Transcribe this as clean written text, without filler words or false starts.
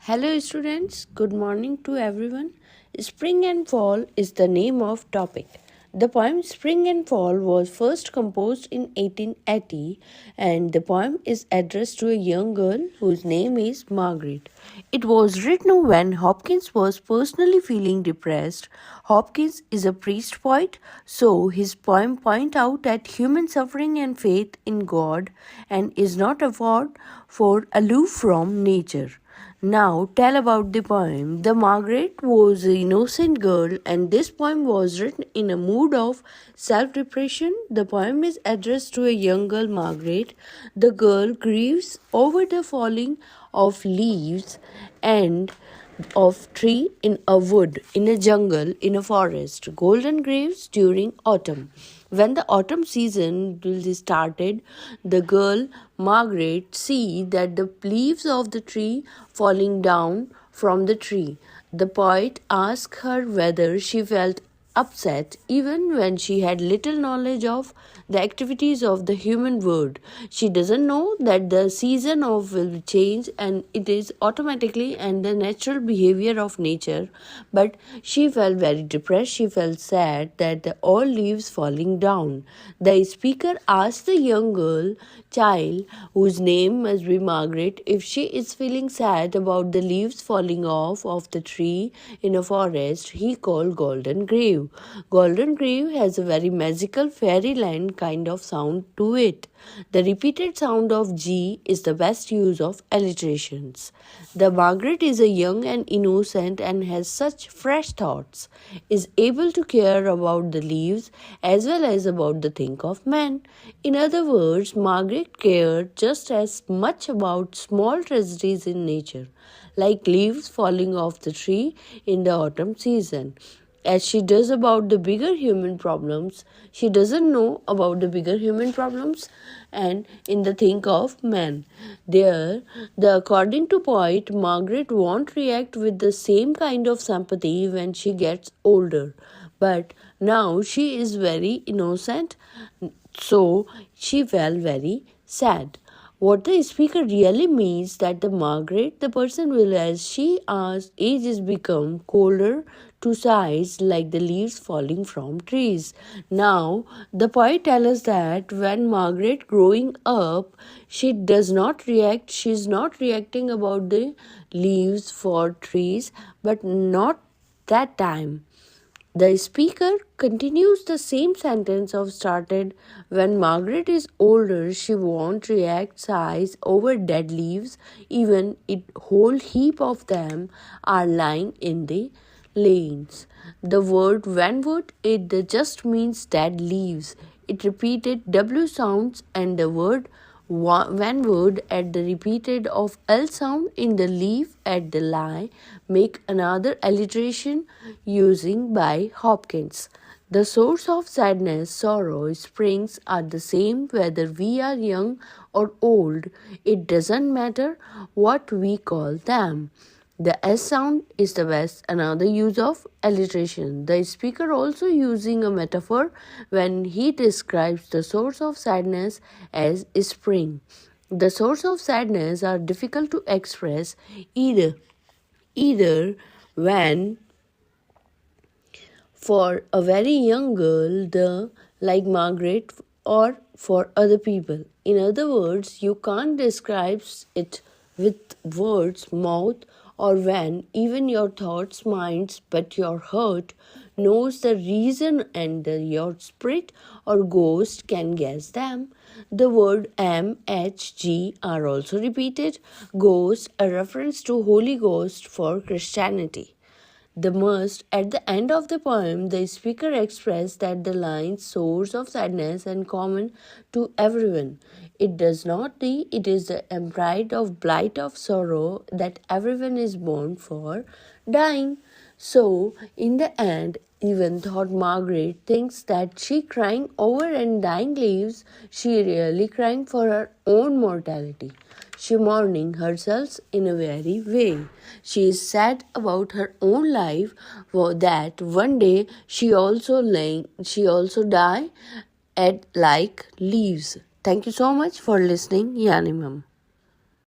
Hello students, good morning to everyone. Spring and Fall is the name of topic. The poem Spring and Fall was first composed in 1880 and the poem is addressed to a young girl whose name is Margaret. It was written when Hopkins was personally feeling depressed. Hopkins is a priest poet, so his poem points out at human suffering and faith in God and is not a word for aloof from nature. Now tell about the poem. The Margaret was an innocent girl, and this poem was written in a mood of self-depression. The poem is addressed to a young girl, Margaret. The girl grieves over the falling of leaves and of tree in a wood, in a jungle, in a forest, golden graves during autumn. When the autumn season started, the girl Margaret see that the leaves of the tree falling down from the tree. The poet asked her whether she felt upset even when she had little knowledge of the activities of the human world. She doesn't know that the season of will change and it is automatically and the natural behavior of nature, but she felt very depressed. She felt sad that the all leaves falling down. The speaker asked the young child whose name must be Margaret if she is feeling sad about the leaves falling off of the tree in a forest he called Golden Grave. Golden Grave has a very magical fairyland kind of sound to it. The repeated sound of G is the best use of alliterations. The Margaret is a young and innocent and has such fresh thoughts, is able to care about the leaves as well as about the think of man. In other words, Margaret cared just as much about small tragedies in nature, like leaves falling off the tree in the autumn season, as she does about the bigger human problems. She doesn't know about the bigger human problems and in the think of man. According to poet, Margaret won't react with the same kind of sympathy when she gets older. But now she is very innocent, so she felt very sad. What the speaker really means that the Margaret, the person will as she as ages become colder to size like the leaves falling from trees. Now, the poet tells us that when Margaret growing up, she does not react, she is not reacting about the leaves for trees, but not that time. The speaker continues the same sentence of started. When Margaret is older, she won't react sighs over dead leaves, even a whole heap of them are lying in the lanes. The word whenwood, it just means dead leaves. It repeated W sounds and the word whenwood at the repeated of L sound in the leaf at the lie make another alliteration using by Hopkins. The source of sadness, sorrow, springs are the same whether we are young or old. It doesn't matter what we call them. The S sound is the best another use of alliteration. The speaker also using a metaphor when he describes the source of sadness as spring. The source of sadness are difficult to express either when for a very young girl like Margaret or for other people. In other words, you can't describe it with words, mouth, or when even your thoughts, minds, but your heart knows the reason and your spirit or ghost can guess them. The word MHG are also repeated. Ghost, a reference to Holy Ghost for Christianity. The must at the end of the poem, the speaker expressed that the lines source of sadness and common to everyone. It does not be, it is the impride of blight of sorrow that everyone is born for dying. So, in the end, even thought Margaret thinks that she crying over and dying leaves, she really crying for her own mortality. She mourning herself in a very way. She is sad about her own life, for that one day she also die at like leaves. Thank you so much for listening, Yani Ma'am.